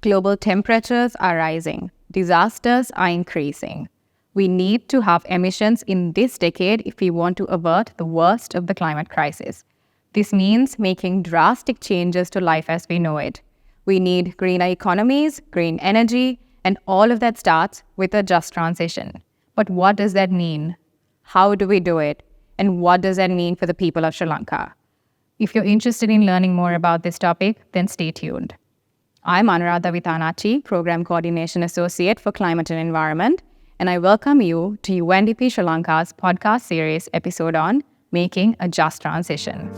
Global temperatures are rising. Disasters are increasing. We need to have emissions in this decade if we want to avert the worst of the climate crisis. This means making drastic changes to life as we know it. We need greener economies, green energy, and all of that starts with a just transition. But what does that mean? How do we do it? And what does that mean for the people of Sri Lanka? If you're interested in learning more about this topic, then stay tuned. I'm Anuradha Vitanachi, Programme Coordination Associate for Climate and Environment, and I welcome you to UNDP Sri Lanka's podcast series episode on Making a Just Transition.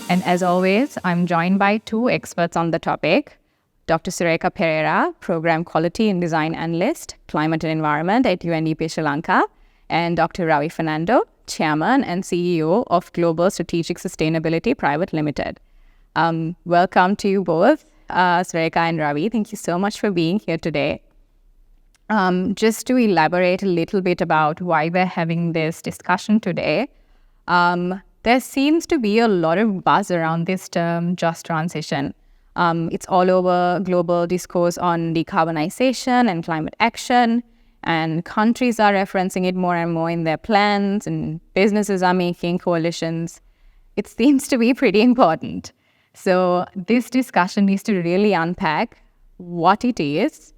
And as always, I'm joined by two experts on the topic, Dr. Sureka Perera, Programme Quality Design Analyst, Climate and Environment at UNDP Sri Lanka, and Dr. Ravi Fernando, Chairman and CEO of Global Strategic Sustainability Private Limited. Welcome to you both, Sureka and Ravi. Thank you so much for being here today. Just to elaborate a little bit about why we're having this discussion today, there seems to be a lot of buzz around this term, just transition. It's all over global discourse on decarbonization and climate action, and countries are referencing it more and more in their plans, and businesses are making coalitions. It seems to be pretty important. So this discussion needs to really unpack what it is,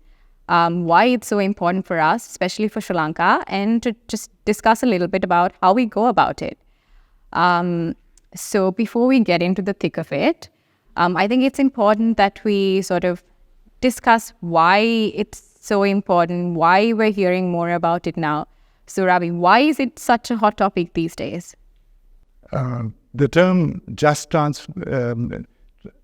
why it's so important for us, especially for Sri Lanka, and to just discuss a little bit about how we go about it. So before we get into the thick of it, I think it's important that we sort of discuss why it's so important, why we're hearing more about it now. So Ravi, why is it such a hot topic these days? The term just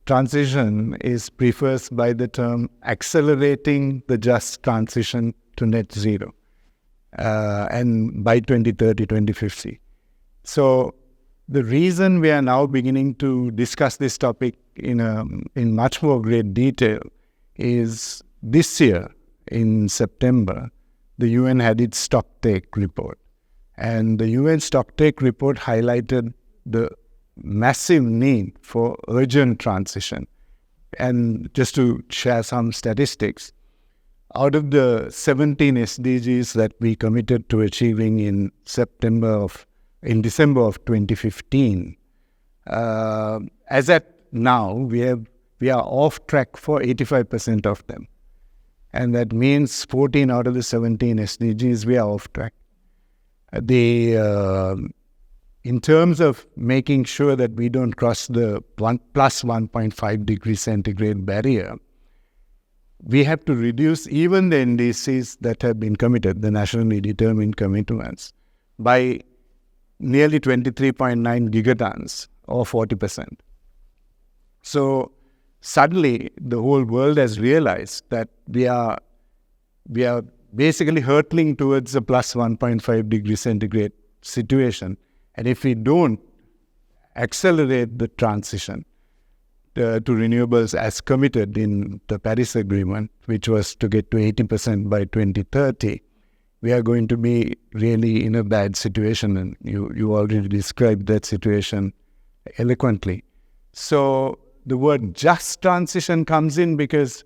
transition is prefaced by the term accelerating the just transition to net zero and by 2030, 2050. So the reason we are now beginning to discuss this topic in much more great detail is this year in September, the UN had its stocktake report. And the UN stocktake report highlighted the massive need for urgent transition. And just to share some statistics, out of the 17 SDGs that we committed to achieving in December of 2015, as at now, we are off track for 85% of them. And that means 14 out of the 17 SDGs, we are off track. In terms of making sure that we don't cross the plus 1.5 degrees centigrade barrier, we have to reduce even the NDCs that have been committed, the nationally determined commitments, by nearly 23.9 gigatons or 40%. So suddenly the whole world has realized that we are basically hurtling towards a plus 1.5 degrees centigrade situation. And if we don't accelerate the transition to renewables as committed in the Paris Agreement, which was to get to 80% by 2030, we are going to be really in a bad situation. And you already described that situation eloquently. So the word just transition comes in because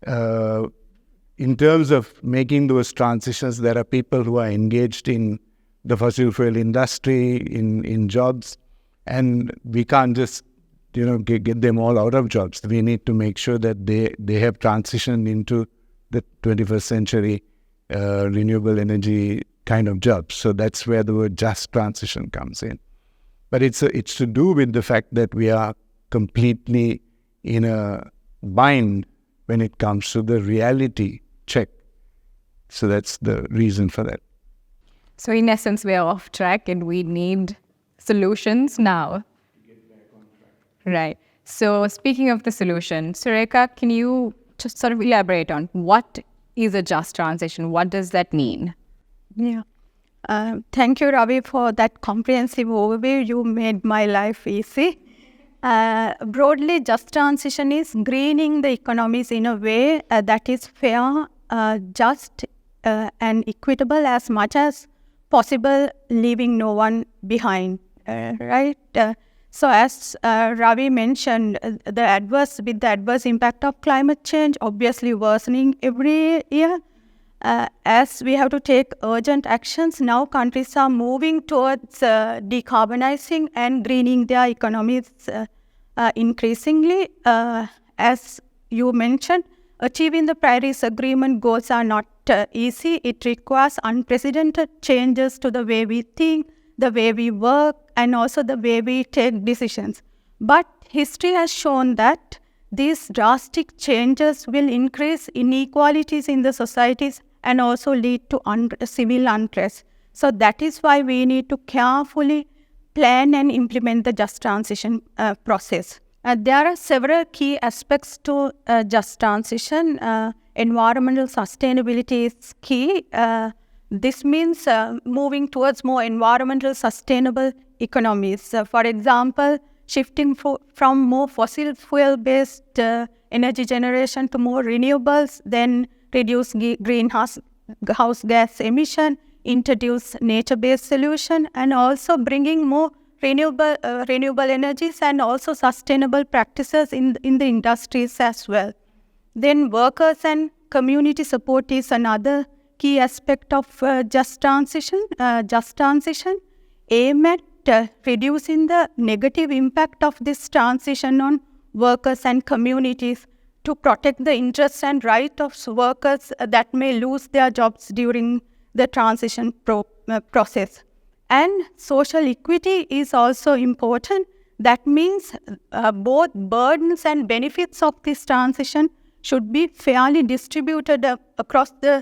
in terms of making those transitions, there are people who are engaged in the fossil fuel industry, in jobs, and we can't just get them all out of jobs. We need to make sure that they have transitioned into the 21st century renewable energy kind of jobs. So that's where the word just transition comes in. But it's to do with the fact that we are completely in a bind when it comes to the reality check. So that's the reason for that. So in essence, we are off track and we need solutions now. To get back on track. Right. So speaking of the solution, Sureka, can you just sort of elaborate on what is a just transition? What does that mean? Yeah. Thank you, Ravi, for that comprehensive overview. You made my life easy. Broadly, just transition is greening the economies in a way that is fair, just, and equitable as much as possible, leaving no one behind, right? So as Ravi mentioned, the adverse impact of climate change obviously worsening every year. As we have to take urgent actions, now countries are moving towards decarbonizing and greening their economies increasingly. As you mentioned, achieving the Paris Agreement goals are not easy. It requires unprecedented changes to the way we think, the way we work, and also the way we take decisions. But history has shown that these drastic changes will increase inequalities in the societies and also lead to civil unrest. So that is why we need to carefully plan and implement the just transition process. There are several key aspects to just transition. Environmental sustainability is key. This means moving towards more environmental sustainable economies. For example, shifting from more fossil fuel-based energy generation to more renewables, then reduce greenhouse gas emission, introduce nature-based solution, and also bringing more renewable energies and also sustainable practices in the industries as well. Then workers and community support is another key aspect of just transition. Just transition aim at reducing the negative impact of this transition on workers and communities to protect the interests and rights of workers that may lose their jobs during the transition process. And social equity is also important. That means both burdens and benefits of this transition should be fairly distributed across the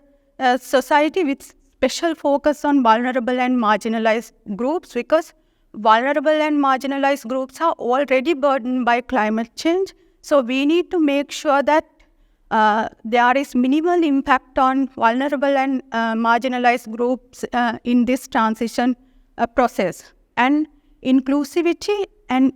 society, with special focus on vulnerable and marginalized groups, because vulnerable and marginalized groups are already burdened by climate change. So we need to make sure that there is minimal impact on vulnerable and marginalized groups in this transition process. And inclusivity and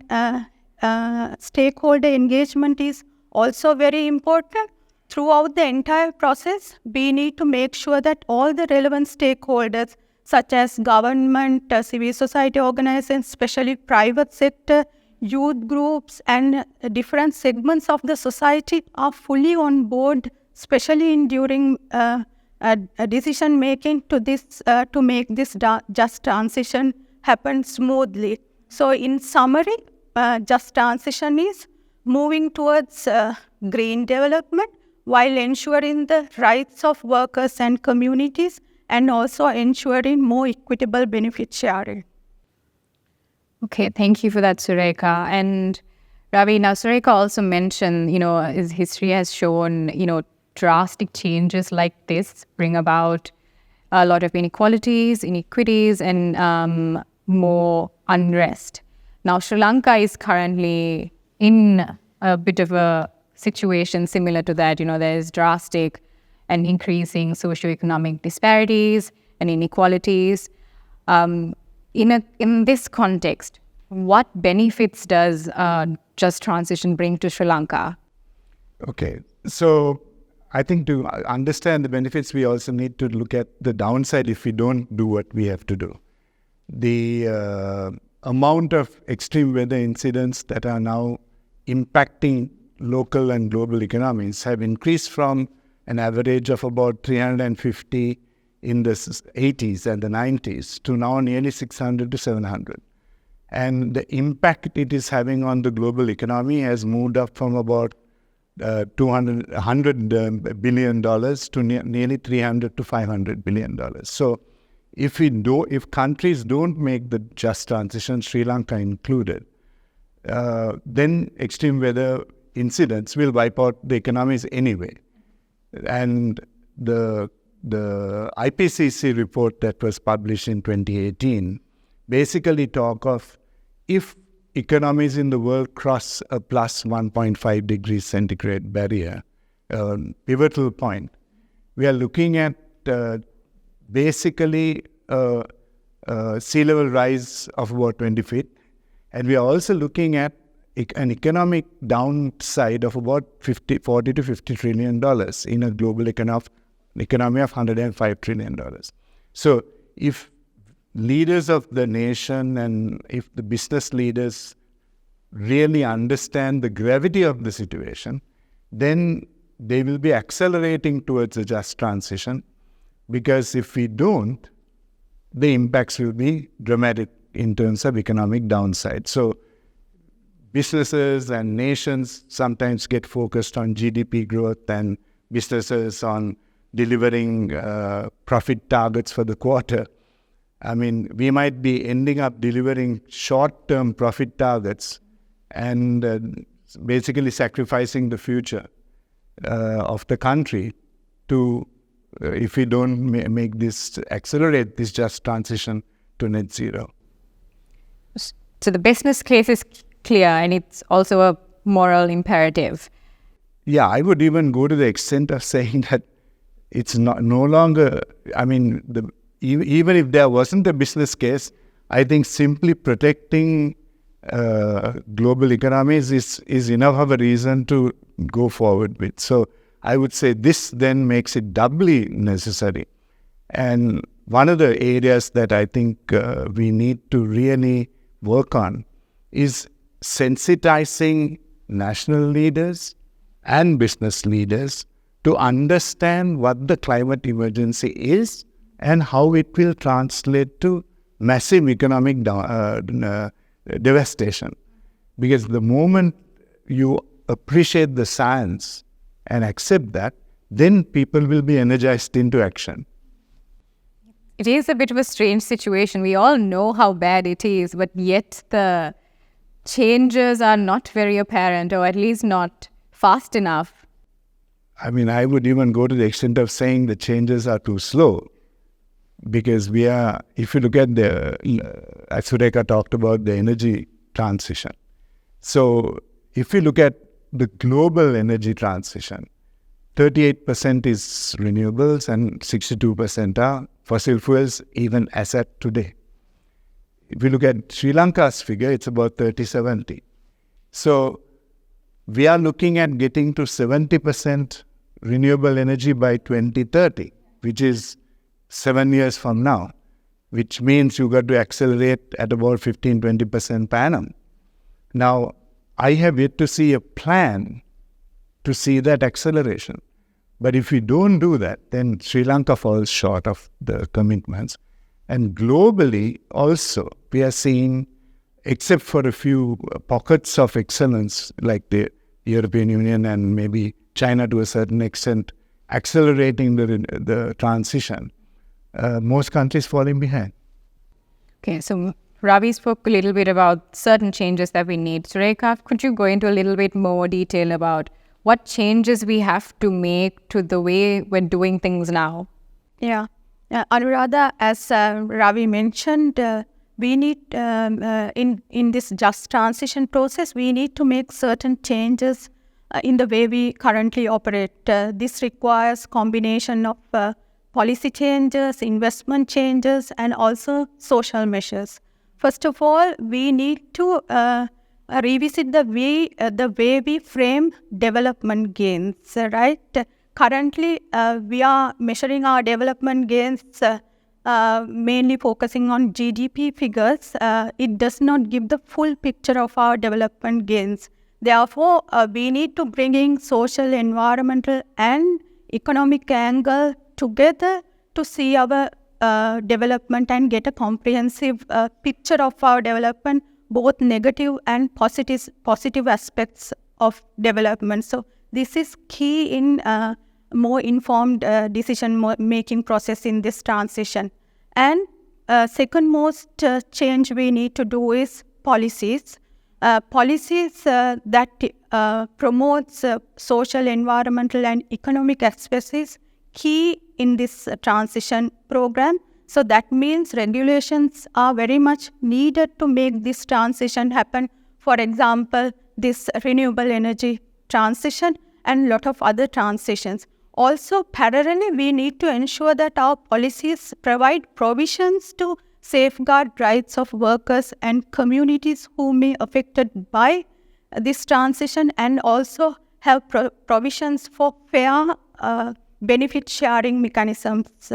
stakeholder engagement is also very important. Throughout the entire process, we need to make sure that all the relevant stakeholders, such as government, civil society organizations, especially private sector, youth groups, and different segments of the society are fully on board, especially during decision making to make this just transition happen smoothly. So in summary, just transition is moving towards green development while ensuring the rights of workers and communities, and also ensuring more equitable benefit sharing. Okay, thank you for that, Sureka. And Ravi, now Sureka also mentioned, his history has shown, drastic changes like this bring about a lot of inequalities, and more unrest. Now, Sri Lanka is currently in a bit of a situation similar to that. There's drastic and increasing socioeconomic disparities and inequalities. In this context, what benefits does just transition bring to Sri Lanka? Okay, so I think to understand the benefits, we also need to look at the downside if we don't do what we have to do. The amount of extreme weather incidents that are now impacting local and global economies have increased from an average of about 350 in the 80s and the 90s to now nearly 600 to 700. And the impact it is having on the global economy has moved up from about $100 billion to nearly $300 to $500 billion. So if countries don't make the just transition, Sri Lanka included, then extreme weather incidents will wipe out the economies anyway. And the IPCC report that was published in 2018 basically talk of, if economies in the world cross a plus 1.5 degrees centigrade barrier, pivotal point, we are looking at basically sea level rise of about 20 feet. And we are also looking at an economic downside of about $40 to $50 trillion in a global economy of $105 trillion. So if leaders of the nation and if the business leaders really understand the gravity of the situation, then they will be accelerating towards a just transition. Because if we don't, the impacts will be dramatic in terms of economic downside. So businesses and nations sometimes get focused on GDP growth and businesses on delivering profit targets for the quarter. I mean, we might be ending up delivering short-term profit targets and basically sacrificing the future of the country to, if we don't accelerate this just transition to net zero. So the business case is clear, and it's also a moral imperative. Yeah, I would even go to the extent of saying that it's no longer, I mean, even if there wasn't a business case, I think simply protecting global economies is enough of a reason to go forward with. So I would say this then makes it doubly necessary. And one of the areas that I think we need to really work on is sensitizing national leaders and business leaders to understand what the climate emergency is and how it will translate to massive economic devastation. Because the moment you appreciate the science and accept that, then people will be energized into action. It is a bit of a strange situation. We all know how bad it is, but yet the changes are not very apparent, or at least not fast enough. I mean, I would even go to the extent of saying the changes are too slow. Because if you look at as Sureka talked about the energy transition. So if you look at the global energy transition, 38% is renewables and 62% are fossil fuels, even as at today. If you look at Sri Lanka's figure, it's about 30-70. So we are looking at getting to 70% renewable energy by 2030, which is 7 years from now, which means you got to accelerate at about 15-20% per annum. Now, I have yet to see a plan to see that acceleration. But if we don't do that, then Sri Lanka falls short of the commitments. And globally also, we are seeing, except for a few pockets of excellence, like the European Union and maybe China to a certain extent, accelerating the transition, most countries falling behind. Okay, so Ravi spoke a little bit about certain changes that we need. Sureka, could you go into a little bit more detail about what changes we have to make to the way we're doing things now? Yeah. Anuradha, as Ravi mentioned, we need, in this just transition process, we need to make certain changes in the way we currently operate. This requires combination of policy changes, investment changes, and also social measures. First of all, we need to revisit the way we frame development gains, right? Currently, we are measuring our development gains mainly focusing on GDP figures. It does not give the full picture of our development gains. Therefore, we need to bring in social, environmental, and economic angle together to see our development and get a comprehensive picture of our development, both negative and positive aspects of development. So this is key in more informed decision-making process in this transition. And second most change we need to do is policies. Policies that promotes social, environmental, and economic aspects is key in this transition program. So that means regulations are very much needed to make this transition happen. For example, this renewable energy transition and a lot of other transitions. Also, parallelly, we need to ensure that our policies provide provisions to safeguard rights of workers and communities who may be affected by this transition, and also have provisions for fair benefit sharing mechanisms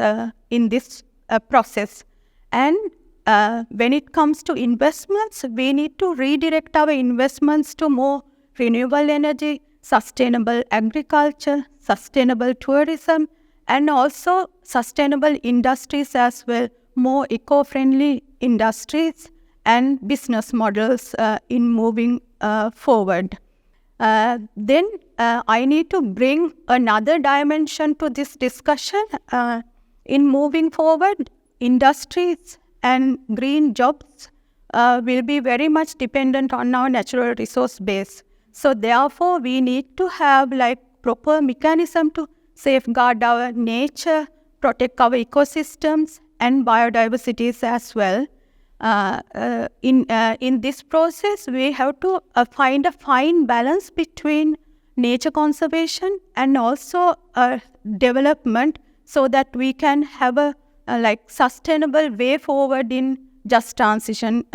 in this process. And when it comes to investments, we need to redirect our investments to more renewable energy, sustainable agriculture, sustainable tourism, and also sustainable industries as well, more eco-friendly industries and business models in moving forward. Then I need to bring another dimension to this discussion. In moving forward, industries and green jobs will be very much dependent on our natural resource base. So therefore, we need to have like proper mechanism to safeguard our nature, protect our ecosystems and biodiversities as well. In this process, we have to find a fine balance between nature conservation and also development, so that we can have a like sustainable way forward in just transition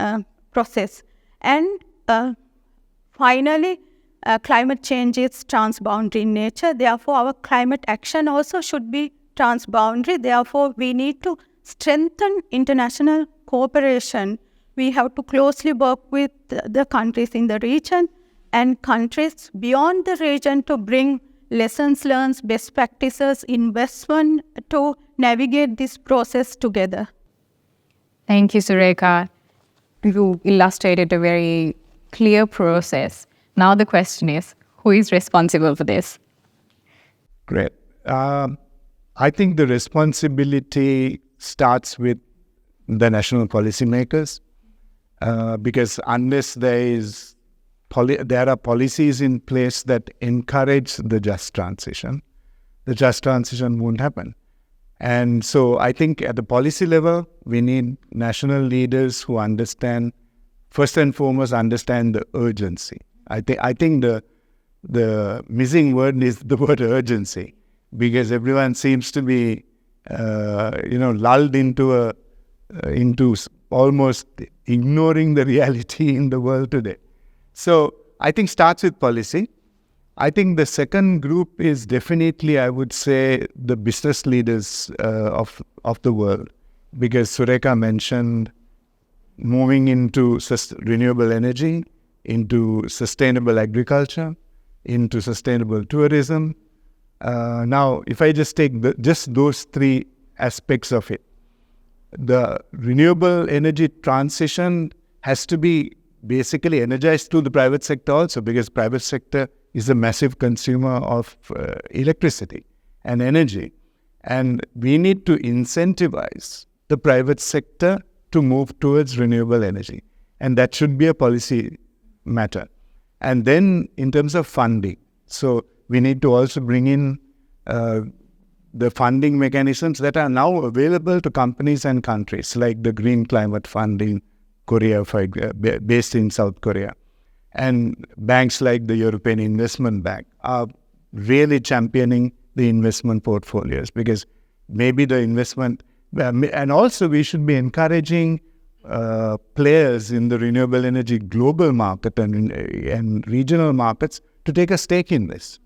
process. And finally, climate change is transboundary in nature. Therefore, our climate action also should be transboundary. Therefore, we need to strengthen international cooperation. We have to closely work with the countries in the region and countries beyond the region to bring lessons learned, best practices, investment to navigate this process together. Thank you, Sureka. You illustrated a very clear process. Now the question is, who is responsible for this? Great. I think the responsibility starts with the national policymakers, because unless there are policies in place that encourage the just transition won't happen. And so I think at the policy level, we need national leaders who understand, first and foremost, understand the urgency. I think the missing word is the word urgency, because everyone seems to be lulled into almost ignoring the reality in the world today. So I think starts with policy. I think the second group is definitely, I would say, the business leaders of the world, because Sureka mentioned moving into renewable energy, into sustainable agriculture, into sustainable tourism. Now, if I just take just those three aspects of it, the renewable energy transition has to be basically energized through the private sector also, because private sector is a massive consumer of electricity and energy. And we need to incentivize the private sector to move towards renewable energy. And that should be a policy matter. And then in terms of funding, so we need to also bring in the funding mechanisms that are now available to companies and countries, like the Green Climate Fund in Korea, based in South Korea. And banks like the European Investment Bank are really championing the investment portfolios, because maybe the investment, and also we should be encouraging players in the renewable energy global market and regional markets to take a stake in this,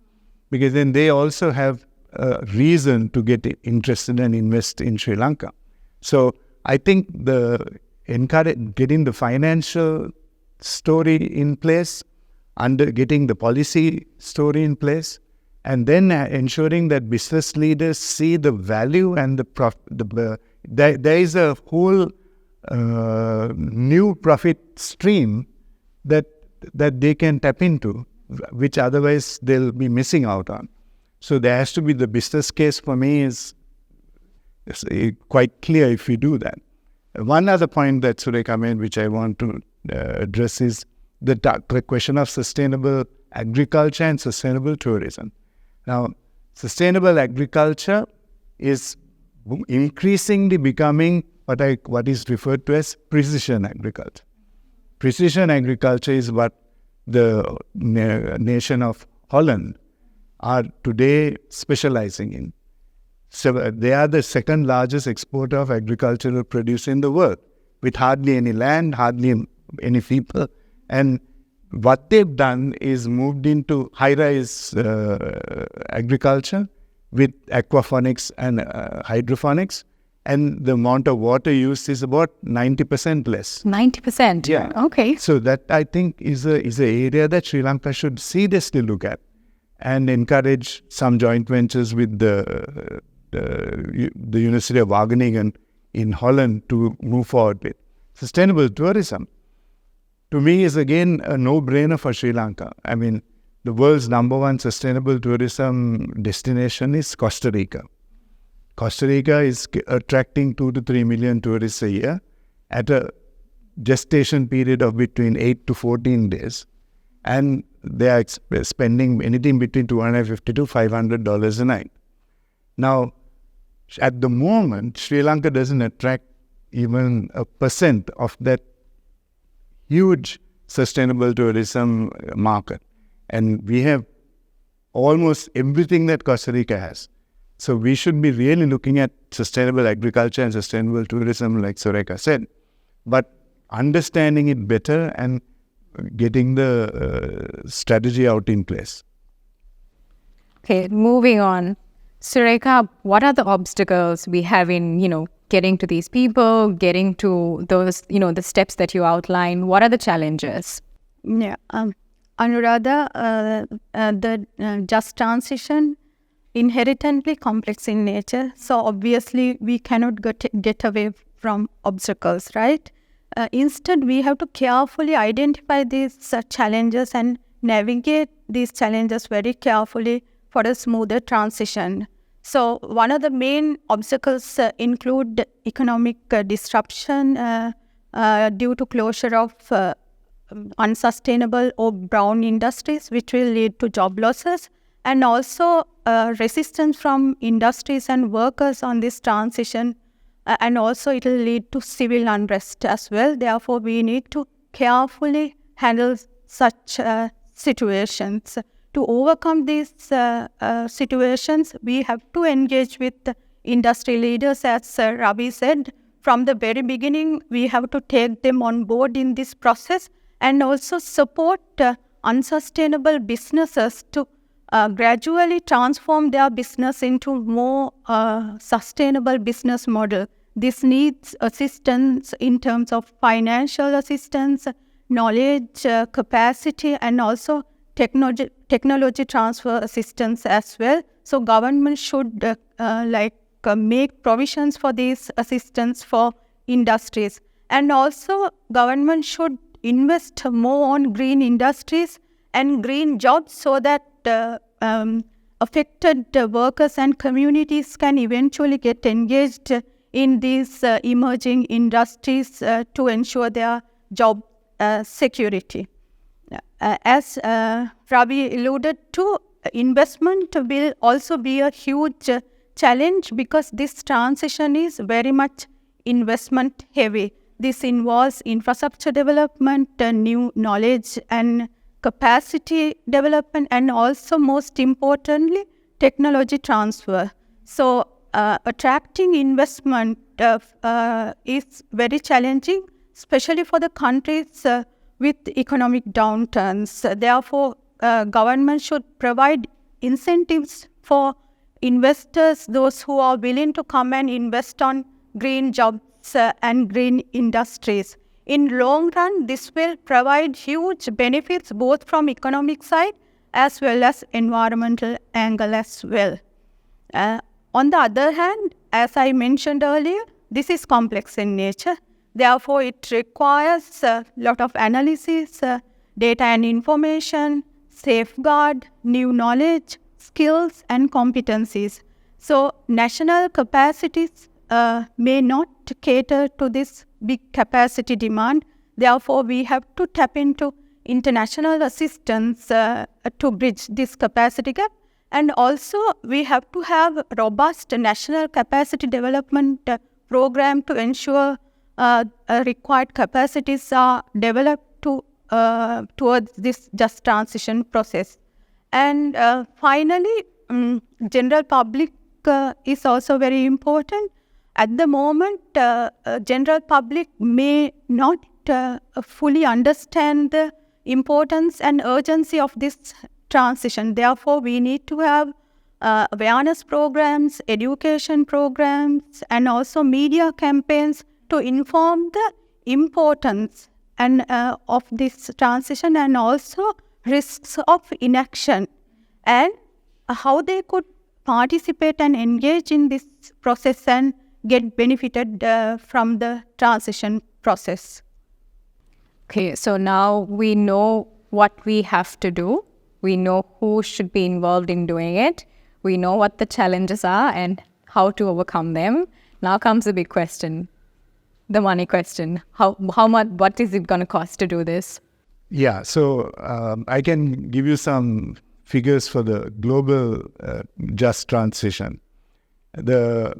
because then they also have a reason to get interested and invest in Sri Lanka. So I think getting the financial story in place, getting the policy story in place, and then ensuring that business leaders see the value and there is a whole new profit stream that they can tap into, which otherwise they'll be missing out on. So there has to be, the business case for me is quite clear if we do that. One other point that Sureka made, which I want to address, is the question of sustainable agriculture and sustainable tourism. Now, sustainable agriculture is increasingly becoming what is referred to as precision agriculture. Precision agriculture is what the nation of Holland are today specializing in. So they are the second largest exporter of agricultural produce in the world, with hardly any land, hardly any people. And what they've done is moved into high-rise agriculture with aquaponics and hydroponics. and the amount of water used is about 90% less. 90%? Yeah. Okay. So that, I think, is a area that Sri Lanka should seriously look at and encourage some joint ventures with the University of Wageningen in Holland to move forward with. Sustainable tourism, to me, is again a no-brainer for Sri Lanka. I mean, the world's #1 sustainable tourism destination is Costa Rica. Costa Rica is attracting 2 to 3 million tourists a year at a gestation period of between 8 to 14 days. And they are spending anything between $250 to $500 a night. Now, at the moment, Sri Lanka doesn't attract even 1% of that huge sustainable tourism market. And we have almost everything that Costa Rica has. So we should be really looking at sustainable agriculture and sustainable tourism, like Sureka said, but understanding it better and getting the strategy out in place. Okay, moving on. Sureka, what are the obstacles we have in, getting to these people, getting to those, the steps that you outline? What are the challenges? Yeah, Anuradha, the just transition inherently complex in nature. So obviously we cannot get away from obstacles, right? Instead, we have to carefully identify these challenges and navigate these challenges very carefully for a smoother transition. So one of the main obstacles include economic disruption due to closure of unsustainable or brown industries, which will lead to job losses, and also resistance from industries and workers on this transition, and also it will lead to civil unrest as well. Therefore, we need to carefully handle such situations. To overcome these situations, we have to engage with industry leaders, as Ravi said. From the very beginning, we have to take them on board in this process and also support unsustainable businesses to gradually transform their business into more sustainable business model. This needs assistance in terms of financial assistance, knowledge, capacity, and also technology transfer assistance as well. So government should make provisions for these assistance for industries. And also government should invest more on green industries and green jobs so that affected workers and communities can eventually get engaged in these emerging industries to ensure their job security. As Ravi alluded to, investment will also be a huge challenge because this transition is very much investment heavy. This involves infrastructure development, new knowledge and capacity development, and also most importantly, technology transfer. So attracting investment is very challenging, especially for the countries with economic downturns. Therefore, government should provide incentives for investors, those who are willing to come and invest on green jobs and green industries. In long run, this will provide huge benefits both from economic side as well as environmental angle as well. On the other hand, as I mentioned earlier, this is complex in nature. Therefore, it requires a lot of analysis, data and information, safeguard, new knowledge, skills and competencies. So national capacities may not cater to this big capacity demand. Therefore, we have to tap into international assistance to bridge this capacity gap. And also, we have to have a robust national capacity development program to ensure required capacities are developed towards this just transition process. And finally, general public is also very important. At the moment, general public may not fully understand the importance and urgency of this transition. Therefore, we need to have awareness programs, education programs, and also media campaigns to inform the importance and of this transition and also risks of inaction and how they could participate and engage in this process and get benefited from the transition process. Okay, so now we know what we have to do. We know who should be involved in doing it. We know what the challenges are and how to overcome them. Now comes the big question, the money question. How much? What is it going to cost to do this? Yeah, so I can give you some figures for the global just transition. The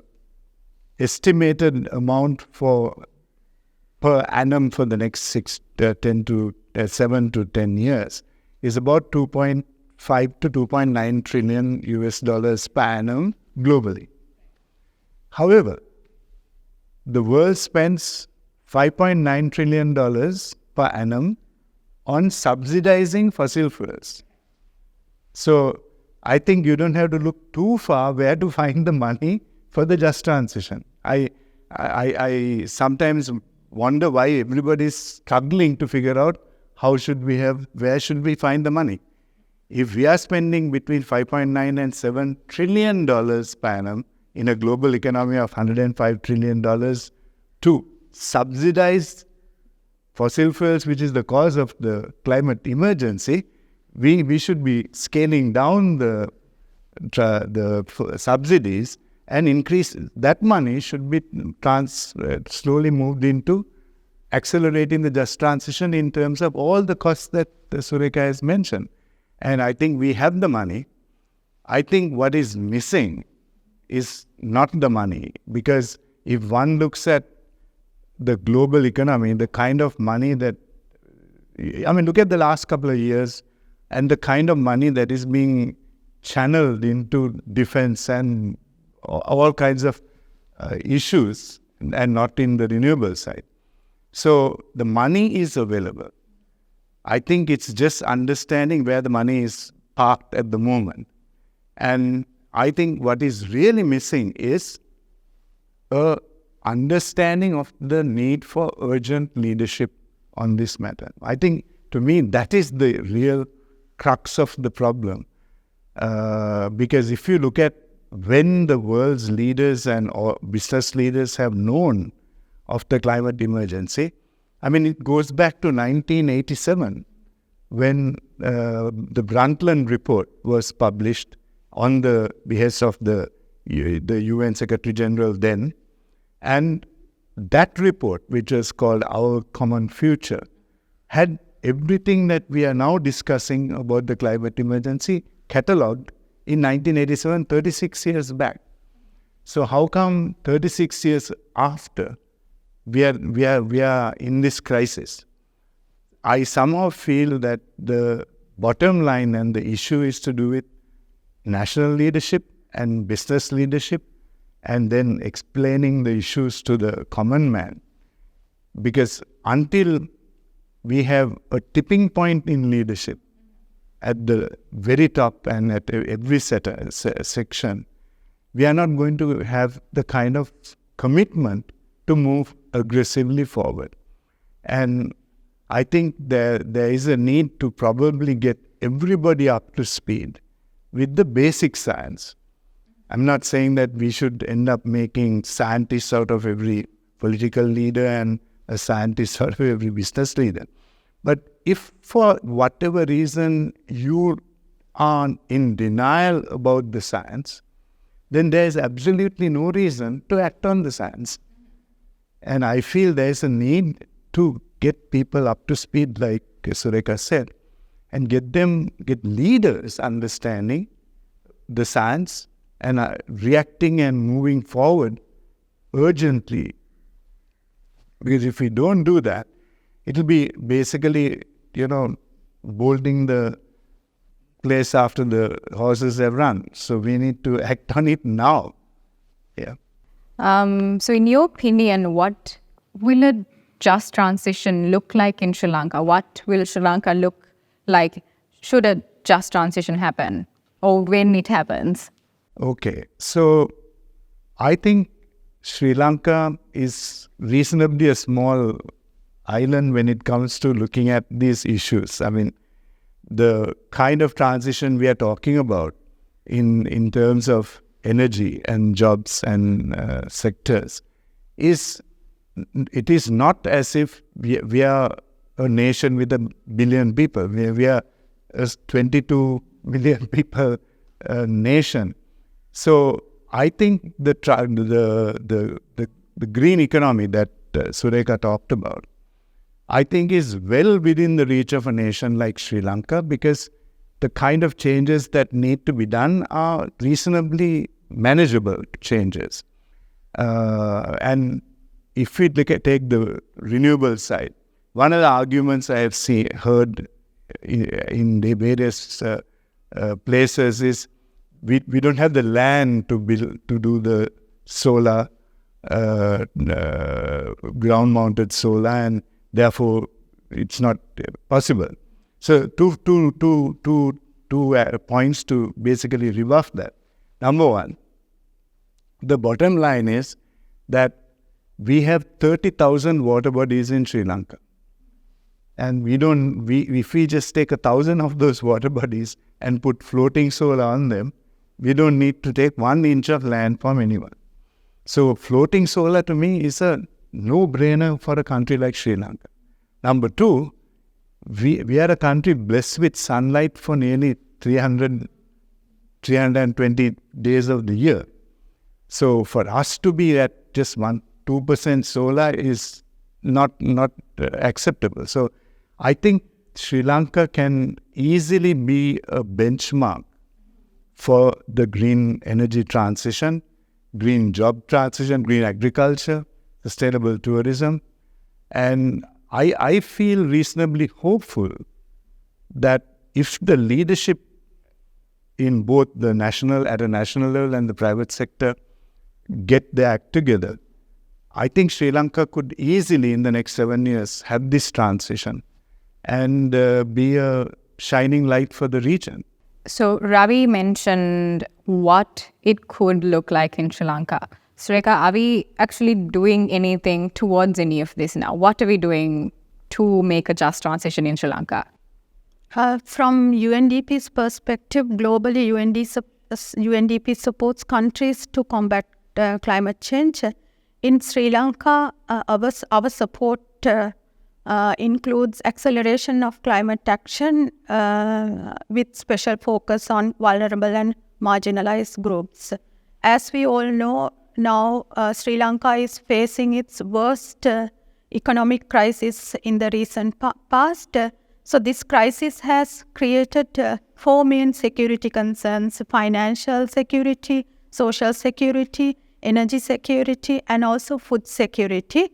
estimated amount per annum for the next 7 to 10 years is about 2.5 to 2.9 trillion US dollars per annum globally. However, the world spends $5.9 trillion per annum on subsidizing fossil fuels. So I think you don't have to look too far where to find the money for the just transition. I sometimes wonder why everybody is struggling to figure out where should we find the money. If we are spending between 5.9 and 7 trillion dollars per annum in a global economy of $105 trillion to subsidize fossil fuels, which is the cause of the climate emergency, we should be scaling down the subsidies and increase. That money should be slowly moved into accelerating the just transition in terms of all the costs that Sureka has mentioned. And I think we have the money. I think what is missing is not the money, because if one looks at the global economy, the kind of money that, look at the last couple of years and the kind of money that is being channeled into defense and all kinds of issues, and not in the renewable side. So the money is available. I think it's just understanding where the money is parked at the moment. And I think what is really missing is a understanding of the need for urgent leadership on this matter. I think, to me, that is the real crux of the problem. Because if you look at when the world's leaders and business leaders have known of the climate emergency, it goes back to 1987 when the Brundtland report was published on the behest of the UN Secretary General then. And that report, which was called Our Common Future, had everything that we are now discussing about the climate emergency catalogued in 1987, 36 years back. So how come 36 years after we are in this crisis? I somehow feel that the bottom line and the issue is to do with national leadership and business leadership, and then explaining the issues to the common man. Because until we have a tipping point in leadership at the very top and at every section, we are not going to have the kind of commitment to move aggressively forward. And I think there is a need to probably get everybody up to speed with the basic science. I'm not saying that we should end up making scientists out of every political leader and a scientist out of every business leader. But if for whatever reason you are in denial about the science, then there is absolutely no reason to act on the science. And I feel there is a need to get people up to speed, like Sureka said, and get leaders understanding the science and reacting and moving forward urgently. Because if we don't do that, it will be basically, bolting the place after the horses have run. So we need to act on it now. Yeah. So in your opinion, what will a just transition look like in Sri Lanka? What will Sri Lanka look like should a just transition happen, or when it happens? Okay, so I think Sri Lanka is reasonably a small island when it comes to looking at these issues. I mean, the kind of transition we are talking about in terms of energy and jobs and sectors is not as if we are a nation with 1 billion people. We are a 22 million people nation. So I think the green economy that Sureka talked about, I think is well within the reach of a nation like Sri Lanka, because the kind of changes that need to be done are reasonably manageable changes. And if we take the renewable side, one of the arguments I have heard in the various places is we don't have the land to do the solar, ground-mounted solar, and therefore it's not possible. So two points to basically rebuff that. Number one, the bottom line is that we have 30,000 water bodies in Sri Lanka. And if we just take 1,000 of those water bodies and put floating solar on them, we don't need to take 1 inch of land from anyone. So floating solar to me is a no-brainer for a country like Sri Lanka. Number two, we are a country blessed with sunlight for nearly 320 days of the year. So for us to be at just 2% solar is not acceptable. So I think Sri Lanka can easily be a benchmark for the green energy transition, green job transition, green agriculture, sustainable tourism. And I feel reasonably hopeful that if the leadership in both at a national level and the private sector get their act together, I think Sri Lanka could easily in the next 7 years have this transition and be a shining light for the region. So Ravi mentioned what it could look like in Sri Lanka. Sureka, are we actually doing anything towards any of this now? What are we doing to make a just transition in Sri Lanka? From UNDP's perspective, globally UNDP supports countries to combat climate change. In Sri Lanka, our support includes acceleration of climate action with special focus on vulnerable and marginalized groups. As we all know, now Sri Lanka is facing its worst economic crisis in the recent past. So this crisis has created 4 main security concerns: financial security, social security, energy security, and also food security.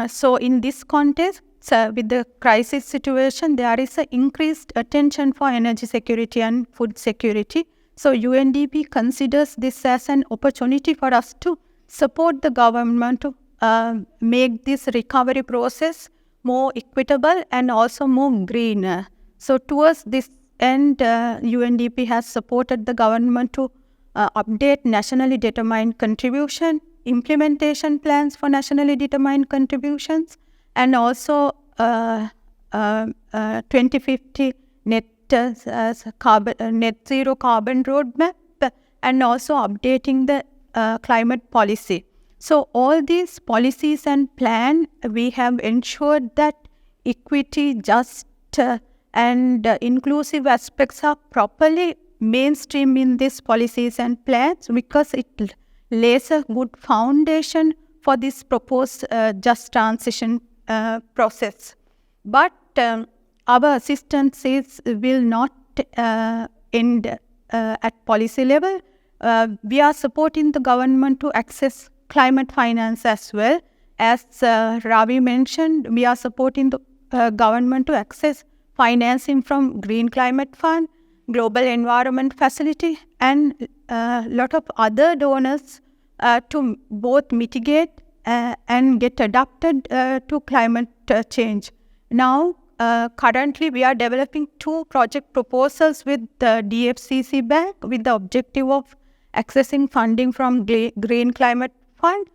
So in this context, with the crisis situation, there is an increased attention for energy security and food security. So UNDP considers this as an opportunity for us to support the government to make this recovery process more equitable and also more green. So towards this end, UNDP has supported the government to update nationally determined contribution, implementation plans for nationally determined contributions, and also 2050 net zero carbon roadmap, and also updating the climate policy. So all these policies and plan, we have ensured that equity, just and inclusive aspects are properly mainstream in these policies and plans, because it lays a good foundation for this proposed just transition process. But our assistance will not end at policy level. We are supporting the government to access climate finance as well. As Ravi mentioned, we are supporting the government to access financing from Green Climate Fund, Global Environment Facility, and a lot of other donors to both mitigate and get adapted to climate change. Now, currently we are developing 2 project proposals with the DFCC Bank with the objective of accessing funding from Green Climate Fund.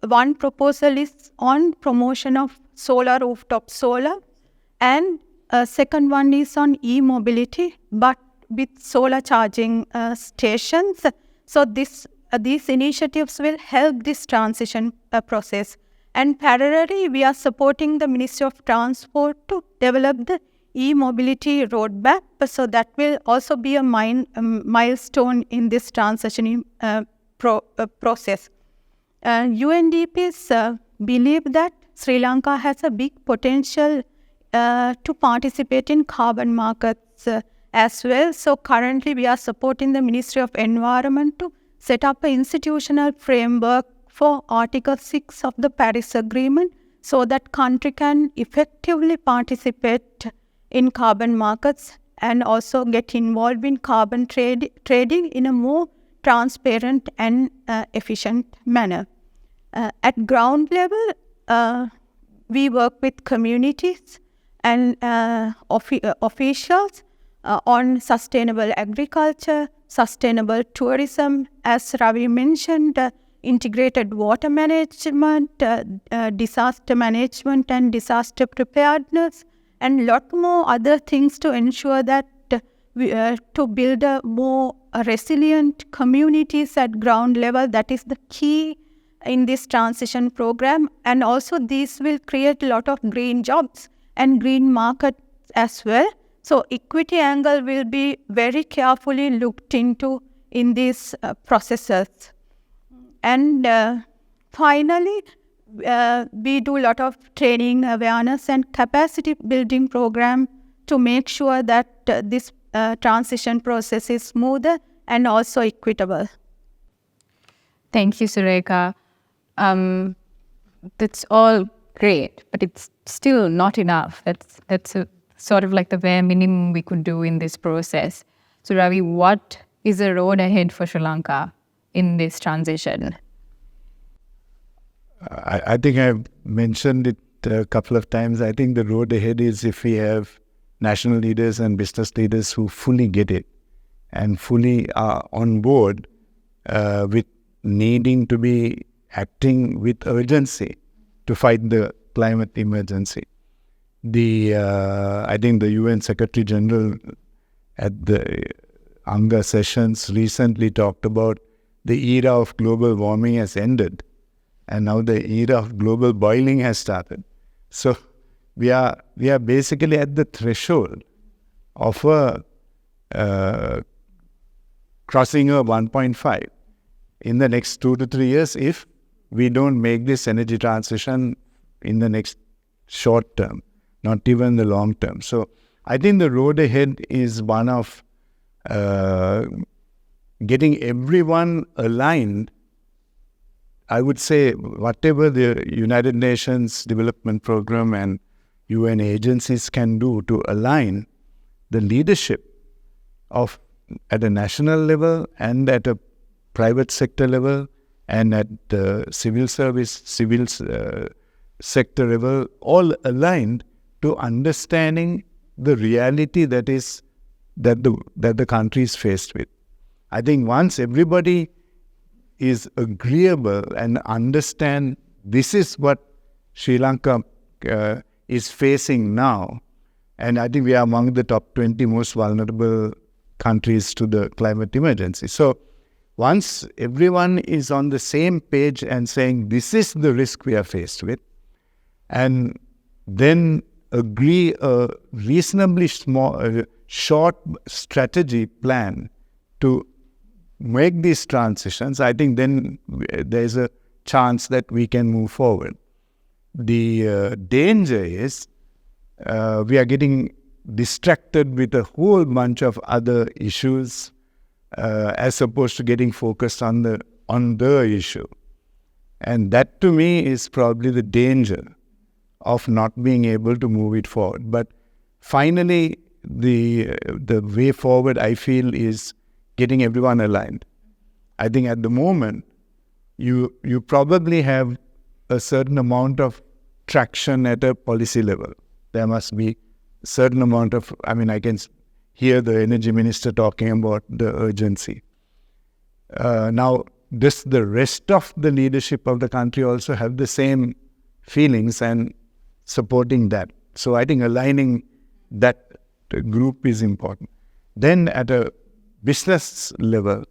One proposal is on promotion of solar rooftop solar, and second one is on e-mobility, but with solar charging stations. So these initiatives will help this transition process. And parallelly, we are supporting the Ministry of Transport to develop the e-mobility roadmap. So that will also be a milestone in this transitioning process. UNDPs believe that Sri Lanka has a big potential to participate in carbon markets as well. So currently we are supporting the Ministry of Environment to set up an institutional framework for Article 6 of the Paris Agreement so that country can effectively participate in carbon markets and also get involved in carbon trading in a more transparent and efficient manner. At ground level, we work with communities and officials on sustainable agriculture, sustainable tourism, as Ravi mentioned, integrated water management, disaster management and disaster preparedness, and a lot more other things to ensure that to build a more resilient communities at ground level. That is the key in this transition program. And also these will create a lot of green jobs and green markets as well. So equity angle will be very carefully looked into in these processes. And finally, we do a lot of training, awareness and capacity building program to make sure that this transition process is smoother and also equitable. Thank you, Sureka. That's all great, but it's still not enough. That's sort of like the bare minimum we could do in this process. So Ravi, what is the road ahead for Sri Lanka in this transition? I think I've mentioned it a couple of times. I think the road ahead is if we have national leaders and business leaders who fully get it and fully are on board with needing to be acting with urgency to fight the climate emergency. I think the UN Secretary General at the UNGA sessions recently talked about the era of global warming has ended, and now the era of global boiling has started. So we are basically at the threshold of crossing a 1.5 in the next 2 to 3 years if we don't make this energy transition in the next short term, not even the long term. So I think the road ahead is one of getting everyone aligned. I would say whatever the United Nations Development Program and UN agencies can do to align the leadership at a national level and at a private sector level and at the civil sector level, all aligned to understanding the reality that the country is faced with. I think once everybody is agreeable and understand this is what Sri Lanka is facing now, and I think we are among the top 20 most vulnerable countries to the climate emergency. So once everyone is on the same page and saying this is the risk we are faced with, and then agree a reasonably short strategy plan to make these transitions, I think then there's a chance that we can move forward. The danger is we are getting distracted with a whole bunch of other issues as opposed to getting focused on the issue. And that to me is probably the danger of not being able to move it forward. But finally, the way forward, I feel, is getting everyone aligned. I think at the moment, you probably have a certain amount of traction at a policy level. There must be a certain amount of, I can hear the energy minister talking about the urgency. Now, does the rest of the leadership of the country also have the same feelings and supporting that? So I think aligning that group is important. Then at a business level,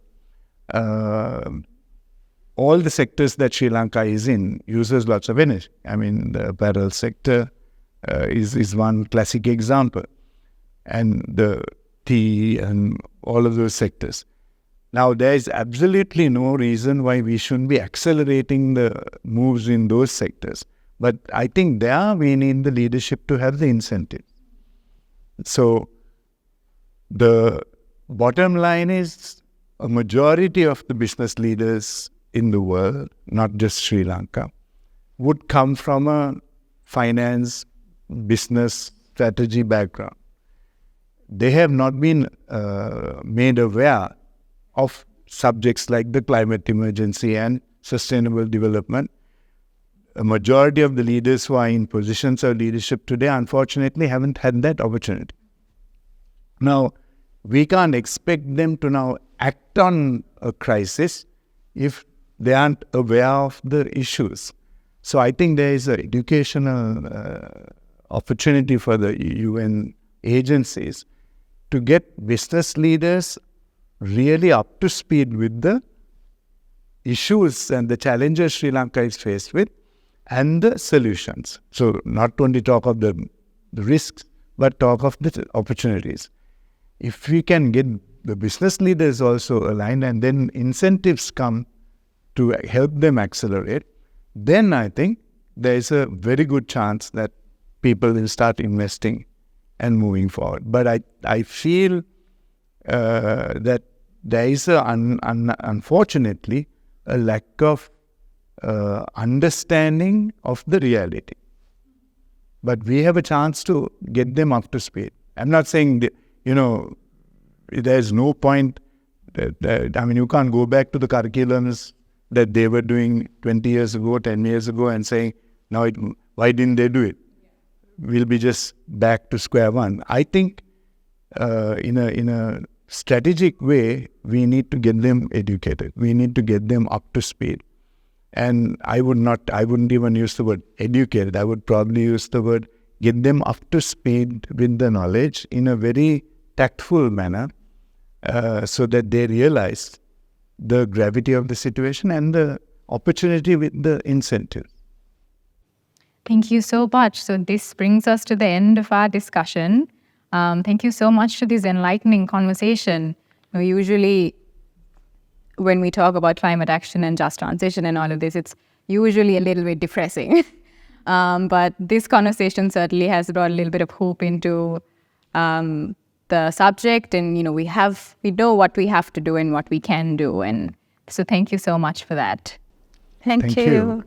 all the sectors that Sri Lanka is in uses lots of energy. I mean, the apparel sector is one classic example, and the tea and all of those sectors. Now, there is absolutely no reason why we shouldn't be accelerating the moves in those sectors. But I think there we need the leadership to have the incentive. So the bottom line is a majority of the business leaders in the world, not just Sri Lanka, would come from a finance, business, strategy background. They have not been made aware of subjects like the climate emergency and sustainable development. A majority of the leaders who are in positions of leadership today, unfortunately, haven't had that opportunity. Now, we can't expect them to now act on a crisis if they aren't aware of the issues. So I think there is an educational opportunity for the UN agencies to get business leaders really up to speed with the issues and the challenges Sri Lanka is faced with and the solutions. So not only talk of the risks, but talk of the opportunities. If we can get the business leaders also aligned and then incentives come to help them accelerate, then I think there is a very good chance that people will start investing and moving forward. But I feel that there is unfortunately a lack of understanding of the reality. But we have a chance to get them up to speed. I'm not saying, there's no point, you can't go back to the curriculums that they were doing 20 years ago, 10 years ago and saying, why didn't they do it? We'll be just back to square one. I think in a strategic way, we need to get them educated. We need to get them up to speed. And I wouldn't even use the word educated. I would probably use the word get them up to speed with the knowledge in a very tactful manner so that they realize the gravity of the situation and the opportunity with the incentive. Thank you so much. So this brings us to the end of our discussion. Thank you so much for this enlightening conversation. Usually, when we talk about climate action and just transition and all of this, it's usually a little bit depressing. But this conversation certainly has brought a little bit of hope into the subject, and we know what we have to do and what we can do. And so thank you so much for that. Thank you.